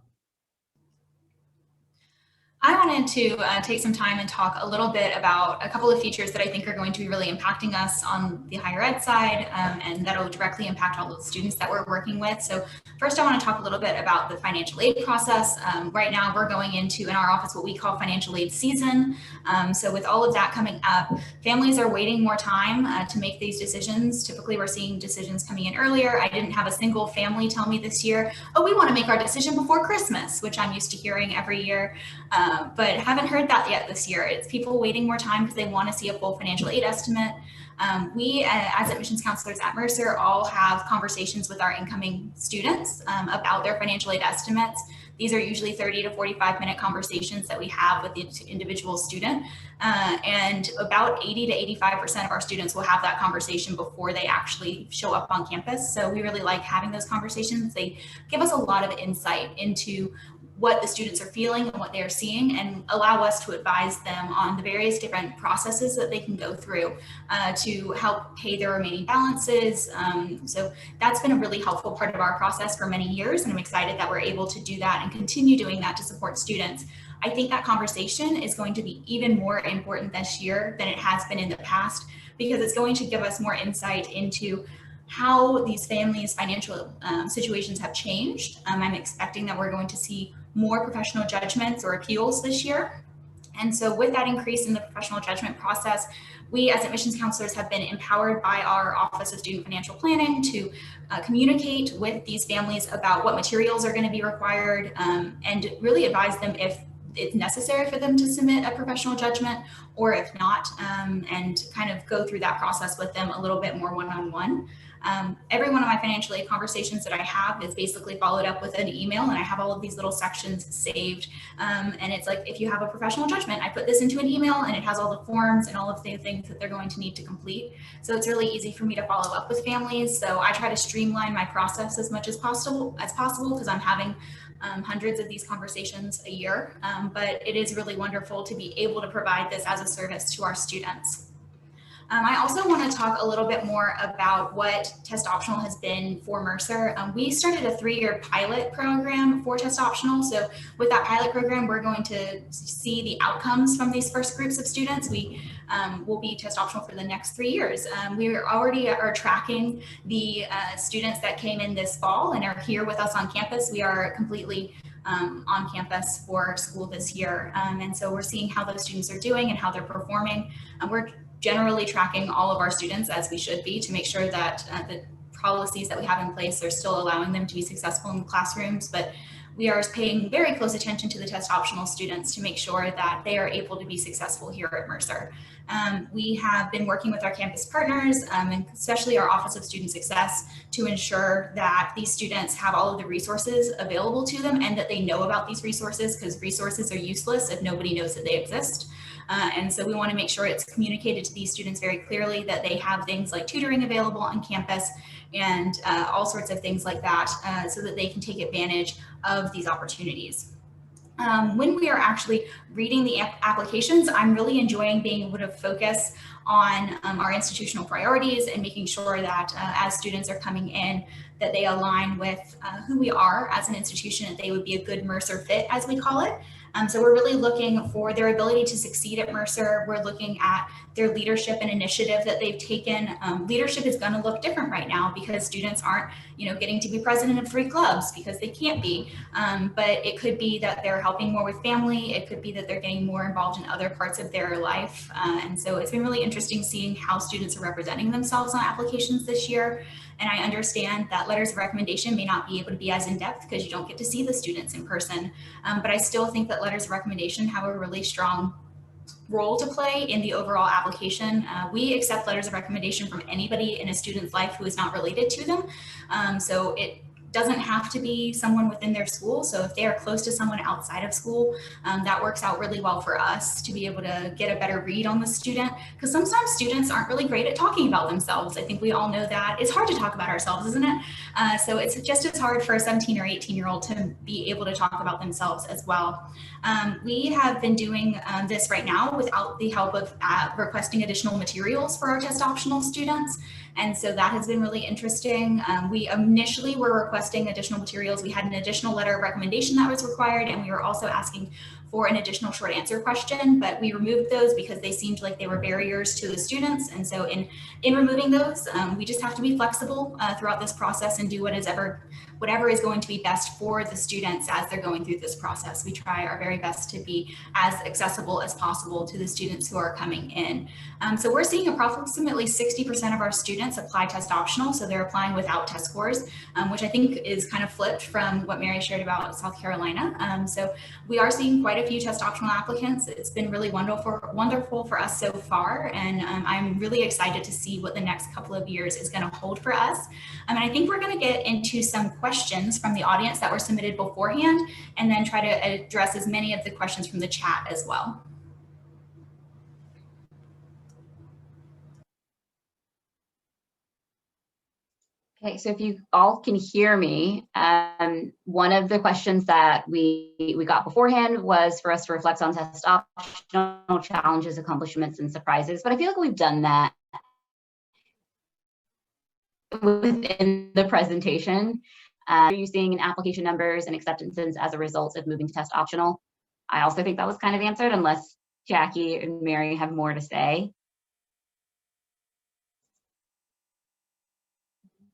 I wanted to take some time and talk a little bit about a couple of features that I think are going to be really impacting us on the higher ed side, and that'll directly impact all the students that we're working with. So first, I want to talk a little bit about the financial aid process. Right now, we're going into, in our office, what we call financial aid season. So with all of that coming up, families are waiting more time to make these decisions. Typically, we're seeing decisions coming in earlier. I didn't have a single family tell me this year, oh, we want to make our decision before Christmas, which I'm used to hearing every year. But haven't heard that yet this year. It's people waiting more time because they want to see a full financial aid estimate. We, as admissions counselors at Mercer, all have conversations with our incoming students about their financial aid estimates. These are usually 30 to 45-minute conversations that we have with the individual student. And about 80 to 85% of our students will have that conversation before they actually show up on campus. So we really like having those conversations. They give us a lot of insight into what the students are feeling and what they are seeing, and allow us to advise them on the various different processes that they can go through to help pay their remaining balances. So that's been a really helpful part of our process for many years, and I'm excited that we're able to do that and continue doing that to support students. I think that conversation is going to be even more important this year than it has been in the past, because it's going to give us more insight into how these families' financial situations have changed. I'm expecting that we're going to see more professional judgments or appeals this year. And so with that increase in the professional judgment process, we as admissions counselors have been empowered by our Office of Student Financial Planning to communicate with these families about what materials are going to be required, and really advise them if it's necessary for them to submit a professional judgment, or if not, and kind of go through that process with them a little bit more one-on-one. Every one of my financial aid conversations that I have is basically followed up with an email, and I have all of these little sections saved. And it's like, if you have a professional judgment, I put this into an email, and it has all the forms and all of the things that they're going to need to complete. So it's really easy for me to follow up with families. So I try to streamline my process as much as possible, because I'm having hundreds of these conversations a year. But it is really wonderful to be able to provide this as a service to our students. I also want to talk a little bit more about what Test Optional has been for Mercer. We started a 3-year pilot program for Test Optional. So with that pilot program, we're going to see the outcomes from these first groups of students. We will be Test Optional for the next 3 years. We already are tracking the students that came in this fall and are here with us on campus. We are completely on campus for school this year. And so we're seeing how those students are doing and how they're performing. We're generally tracking all of our students, as we should be, to make sure that the policies that we have in place are still allowing them to be successful in the classrooms. But we are paying very close attention to the Test Optional students to make sure that they are able to be successful here at Mercer. We have been working with our campus partners, and especially our Office of Student Success, to ensure that these students have all of the resources available to them, and that they know about these resources, because resources are useless if nobody knows that they exist. And so we want to make sure it's communicated to these students very clearly that they have things like tutoring available on campus, and all sorts of things like that, so that they can take advantage of these opportunities. When we are actually reading the applications, I'm really enjoying being able to focus on our institutional priorities and making sure that as students are coming in, that they align with who we are as an institution, that they would be a good Mercer fit, as we call it. So we're really looking for their ability to succeed at Mercer. We're looking at their leadership and initiative that they've taken. Leadership is going to look different right now because students aren't, getting to be president of 3 clubs because they can't be. But it could be that they're helping more with family. It could be that they're getting more involved in other parts of their life. And so it's been really interesting seeing how students are representing themselves on applications this year. And I understand that letters of recommendation may not be able to be as in-depth because you don't get to see the students in person. But I still think that letters of recommendation have a really strong role to play in the overall application. We accept letters of recommendation from anybody in a student's life who is not related to them. So it doesn't have to be someone within their school. So if they are close to someone outside of school, that works out really well for us to be able to get a better read on the student. Because sometimes students aren't really great at talking about themselves. I think we all know that. It's hard to talk about ourselves, isn't it? So it's just as hard for a 17 or 18-year-old to be able to talk about themselves as well. We have been doing this right now without the help of requesting additional materials for our test optional students. And so that has been really interesting. We initially were requesting additional materials. We had an additional letter of recommendation that was required, and we were also asking for an additional short answer question, but we removed those because they seemed like they were barriers to the students. And so in removing those, we just have to be flexible throughout this process and do whatever is going to be best for the students as they're going through this process. We try our very best to be as accessible as possible to the students who are coming in. So we're seeing approximately 60% of our students apply test optional, so they're applying without test scores, which I think is kind of flipped from what Mary shared about South Carolina. So we are seeing quite a few test optional applicants. It's been really wonderful for us so far, and I'm really excited to see what the next couple of years is going to hold for us. And I think we're going to get into some questions from the audience that were submitted beforehand, and then try to address as many of the questions from the chat as well. Okay, so if you all can hear me, one of the questions that we got beforehand was for us to reflect on test optional challenges, accomplishments, and surprises. But I feel like we've done that within the presentation. Are you seeing application numbers and acceptances as a result of moving to test optional? I also think that was kind of answered, unless Jackie and Mary have more to say.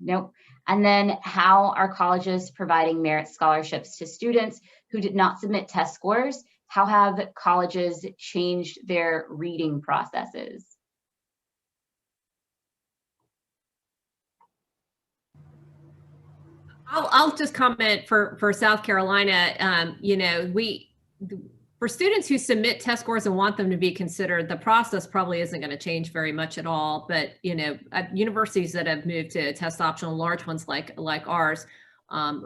Nope. And then how are colleges providing merit scholarships to students who did not submit test scores? How have colleges changed their reading processes? I'll just comment for South Carolina. For students who submit test scores and want them to be considered, the process probably isn't going to change very much at all. But at universities that have moved to test optional, large ones like ours,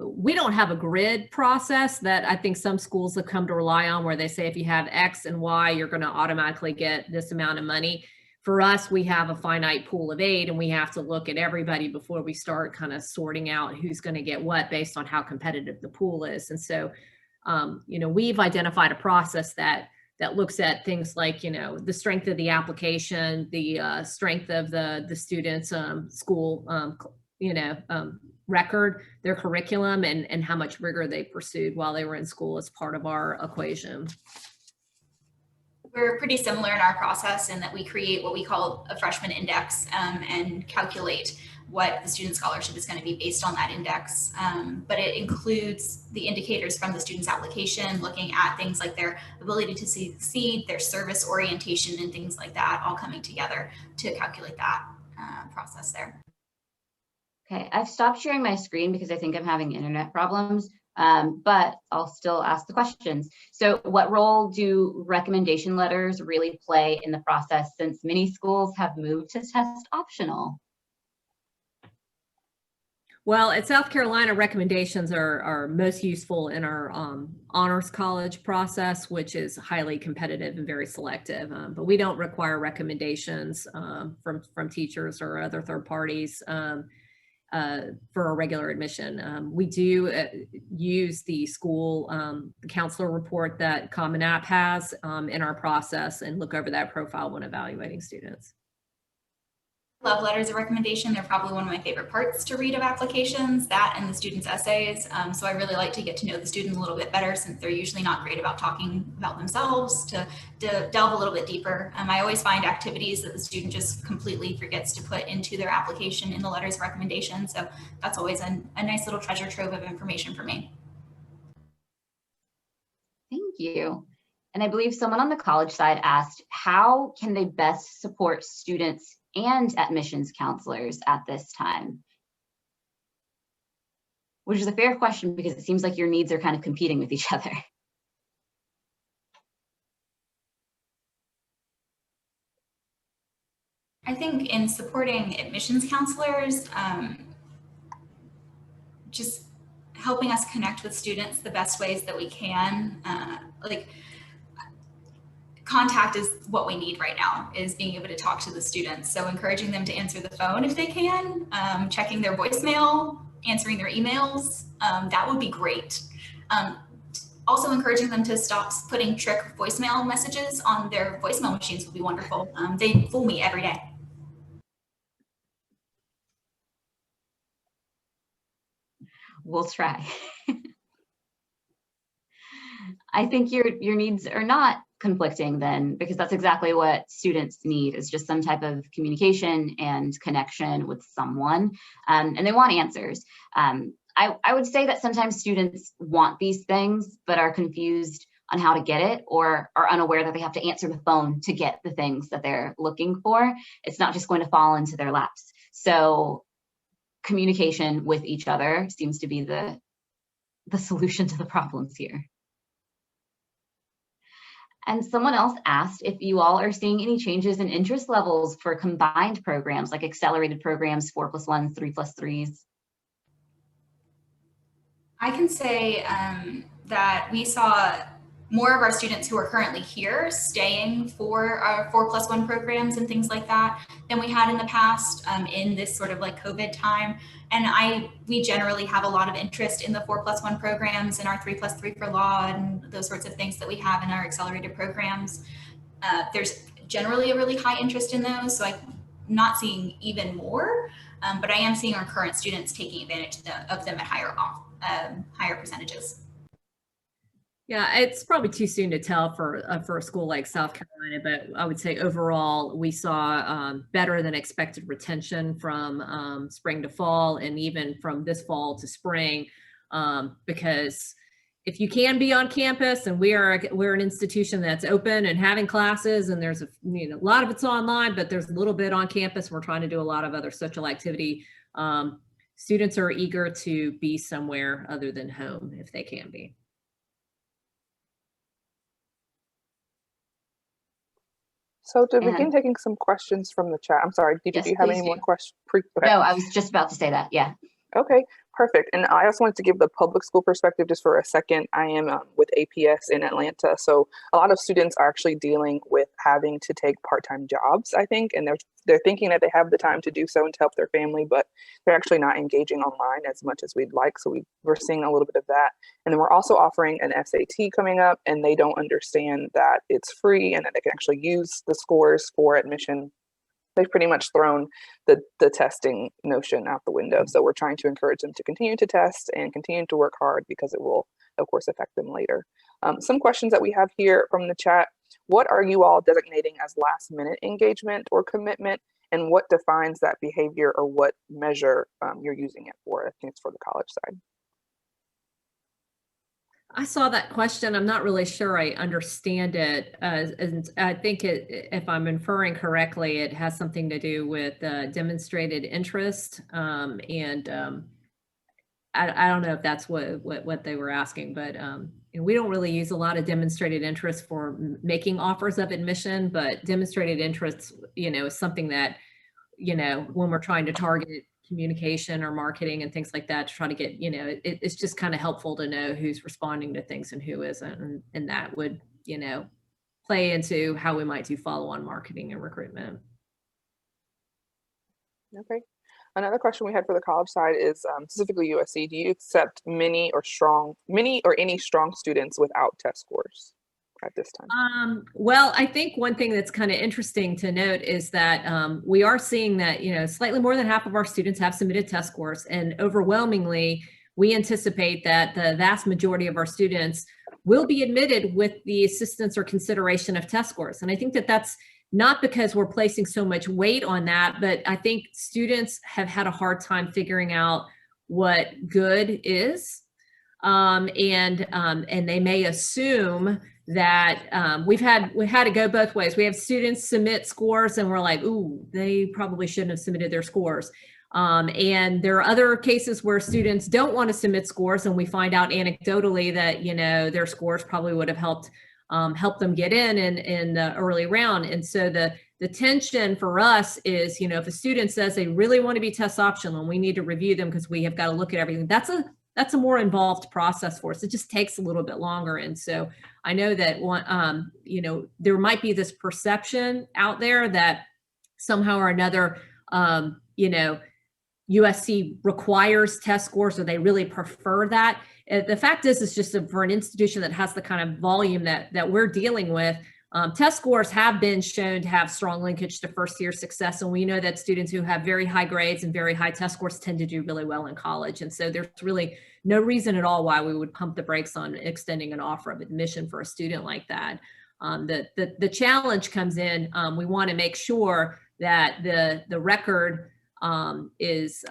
we don't have a grid process that I think some schools have come to rely on, where they say if you have X and Y, you're going to automatically get this amount of money. For us, we have a finite pool of 8, and we have to look at everybody before we start kind of sorting out who's going to get what based on how competitive the pool is. And so we've identified a process that looks at things like, the strength of the application, the strength of the student's school, record, their curriculum, and how much rigor they pursued while they were in school as part of our equation. We're pretty similar in our process in that we create what we call a freshman index and calculate what the student scholarship is going to be based on that index. But it includes the indicators from the student's application, looking at things like their ability to succeed, their service orientation, and things like that, all coming together to calculate that process there. Okay, I've stopped sharing my screen because I think I'm having internet problems, but I'll still ask the questions. So what role do recommendation letters really play in the process, since many schools have moved to test optional? Well, at South Carolina, recommendations are most useful in our honors college process, which is highly competitive and very selective. But we don't require recommendations from teachers or other third parties for a regular admission. We do use the school counselor report that Common App has in our process, and look over that profile when evaluating students. love letters of recommendation. They're probably one of my favorite parts to read of applications, that and the students' essays. So I really like to get to know the student a little bit better, since they're usually not great about talking about themselves, to delve a little bit deeper. I always find activities that the student just completely forgets to put into their application in the letters of recommendation. So that's always a nice little treasure trove of information for me. Thank you. And I believe someone on the college side asked, how can they best support students and admissions counselors at this time? Which is a fair question, because it seems like your needs are kind of competing with each other. I think in supporting admissions counselors, just helping us connect with students the best ways that we can. Like, contact is what we need right now, is being able to talk to the students. So encouraging them to answer the phone if they can, checking their voicemail, answering their emails, that would be great. Also encouraging them to stop putting trick voicemail messages on their voicemail machines would be wonderful. They fool me every day. We'll try. I think your needs are not conflicting then, because that's exactly what students need, is just some type of communication and connection with someone, and they want answers. I would say that sometimes students want these things, but are confused on how to get it, or are unaware that they have to answer the phone to get the things that they're looking for. It's not just going to fall into their laps. So communication with each other seems to be the solution to the problems here. And someone else asked if you all are seeing any changes in interest levels for combined programs, like accelerated programs, 4+1s, 3+3s. I can say that we saw more of our students who are currently here staying for our 4+1 programs and things like that than we had in the past, in this sort of like COVID time. And we generally have a lot of interest in the 4+1 programs and our 3+3 for law and those sorts of things that we have in our accelerated programs. There's generally a really high interest in those, so I'm not seeing even more, but I am seeing our current students taking advantage of them at higher percentages. Yeah, it's probably too soon to tell for a school like South Carolina, but I would say overall we saw better than expected retention from spring to fall, and even from this fall to spring, because if you can be on campus, and we're an institution that's open and having classes, and there's a lot of it's online, but there's a little bit on campus. We're trying to do a lot of other social activity. Students are eager to be somewhere other than home if they can be. So to begin taking some questions from the chat, I'm sorry, Deidra, Yes, do you have any more questions? Okay. No, I was just about to say that, yeah. Okay, perfect. And I also wanted to give the public school perspective just for a second. I am with APS in Atlanta. So a lot of students are actually dealing with having to take part-time jobs, I think, and they're thinking that they have the time to do so and to help their family, but they're actually not engaging online as much as we'd like. So we're seeing a little bit of that. And then we're also offering an SAT coming up, and they don't understand that it's free and that they can actually use the scores for admission. They've pretty much thrown the testing notion out the window. So we're trying to encourage them to continue to test and continue to work hard, because it will, of course, affect them later. Some questions that we have here from the chat. What are you all designating as last minute engagement or commitment? And what defines that behavior, or what measure you're using it for? I think it's for the college side. I saw that question. I'm not really sure I understand it. And I think if I'm inferring correctly, it has something to do with demonstrated interest. I don't know if that's what they were asking, but we don't really use a lot of demonstrated interest for making offers of admission, but demonstrated interest, is something that, when we're trying to target communication or marketing and things like that, to try to get, it's just kind of helpful to know who's responding to things and who isn't. And that would, play into how we might do follow-on marketing and recruitment. Okay. Another question we had for the college side is specifically USC. Do you accept many or any strong students without test scores? at this time? Well, I think one thing that's kind of interesting to note is that we are seeing that, you know, slightly more than half of our students have submitted test scores, and overwhelmingly, we anticipate that the vast majority of our students will be admitted with the assistance or consideration of test scores. And I think that that's not because we're placing so much weight on that, but I think students have had a hard time figuring out what good is. And they may assume that we've had to go both ways. We have students submit scores and we're like, ooh, they probably shouldn't have submitted their scores. And there are other cases where students don't want to submit scores, and we find out anecdotally that, you know, their scores probably would have helped them get in the early round. And so the tension for us is, you know, if a student says they really want to be test optional and we need to review them because we have got to look at everything, that's a more involved process for us. It just takes a little bit longer. And so I know that you know, there might be this perception out there that somehow or another, you know, USC requires test scores, or they really prefer that. The fact is, it's just for an institution that has the kind of volume that we're dealing with, test scores have been shown to have strong linkage to first year success. And we know that students who have very high grades and very high test scores tend to do really well in college. And so there's really no reason at all why we would pump the brakes on extending an offer of admission for a student like that. The challenge comes in, we want to make sure that the record is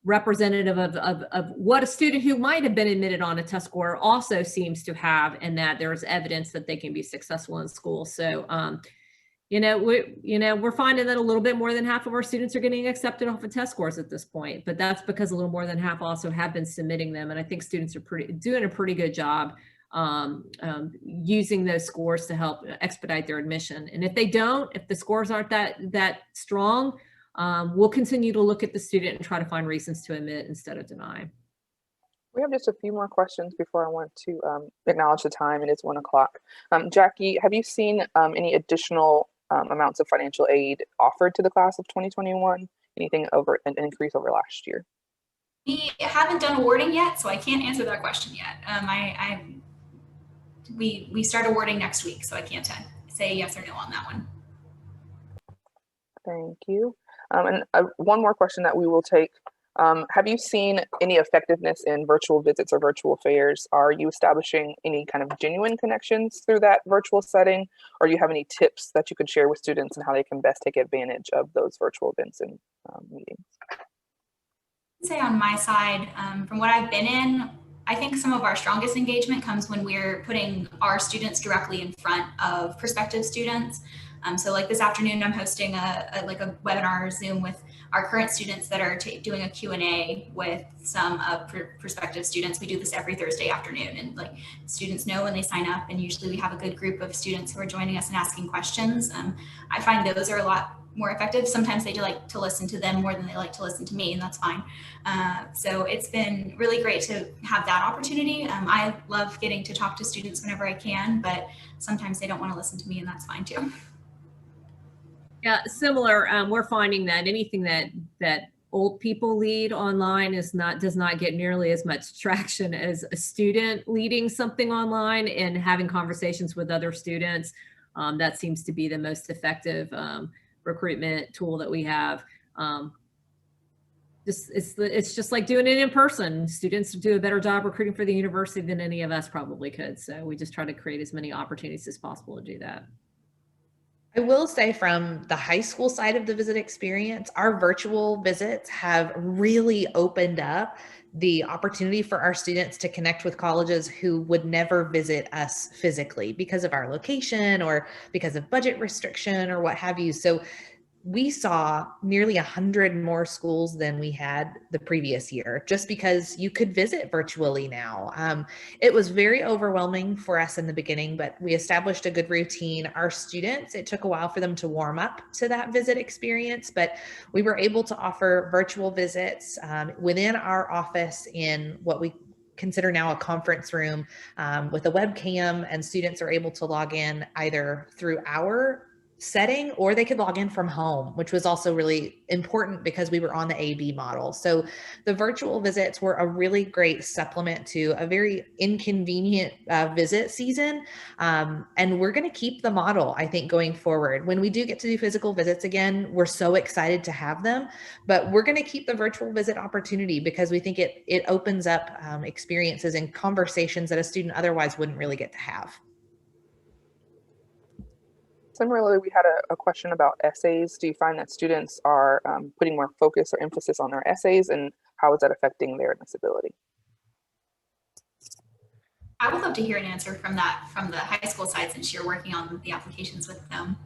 representative of what a student who might have been admitted on a test score also seems to have, and that there's evidence that they can be successful in school. So, you know, we're finding that a little bit more than half of our students are getting accepted off of test scores at this point, but that's because a little more than half also have been submitting them. And I think students are doing a pretty good job using those scores to help expedite their admission. And if they don't, if the scores aren't that strong, we'll continue to look at the student and try to find reasons to admit instead of deny. We have just a few more questions before I want to acknowledge the time. It is 1 o'clock. Jackie, have you seen any additional amounts of financial aid offered to the class of 2021? Anything over an increase over last year? We haven't done awarding yet, so I can't answer that question yet. We start awarding next week, so I can't say yes or no on that one. Thank you. And one more question that we will take. Have you seen any effectiveness in virtual visits or virtual fairs? Are you establishing any kind of genuine connections through that virtual setting? Or do you have any tips that you could share with students and how they can best take advantage of those virtual events and meetings? I'd say on my side, from what I've been in, I think some of our strongest engagement comes when we're putting our students directly in front of prospective students. So like this afternoon, I'm hosting a webinar or Zoom with our current students that are doing a Q&A with some prospective students. We do this every Thursday afternoon, and like students know when they sign up, and usually we have a good group of students who are joining us and asking questions. I find those are a lot more effective. Sometimes they do like to listen to them more than they like to listen to me, and that's fine. So it's been really great to have that opportunity. I love getting to talk to students whenever I can, but sometimes they don't want to listen to me, and that's fine too. Yeah, similar. We're finding that anything that old people lead online does not get nearly as much traction as a student leading something online and having conversations with other students. That seems to be the most effective recruitment tool that we have. It's just like doing it in person. Students do a better job recruiting for the university than any of us probably could. So we just try to create as many opportunities as possible to do that. I will say from the high school side of the visit experience, our virtual visits have really opened up the opportunity for our students to connect with colleges who would never visit us physically because of our location or because of budget restriction or what have you. So we saw nearly 100 more schools than we had the previous year, just because you could visit virtually now. It was very overwhelming for us in the beginning, but we established a good routine. Our students, it took a while for them to warm up to that visit experience, but we were able to offer virtual visits within our office in what we consider now a conference room with a webcam, and students are able to log in either through our setting, or they could log in from home, which was also really important because we were on the AB model. So the virtual visits were a really great supplement to a very inconvenient visit season. And we're going to keep the model, I think, going forward. When we do get to do physical visits again, we're so excited to have them, but we're going to keep the virtual visit opportunity because we think it opens up experiences and conversations that a student otherwise wouldn't really get to have. Similarly, we had a question about essays. Do you find that students are putting more focus or emphasis on their essays, and how is that affecting their admissibility? I would love to hear an answer from the high school side, since you're working on the applications with them.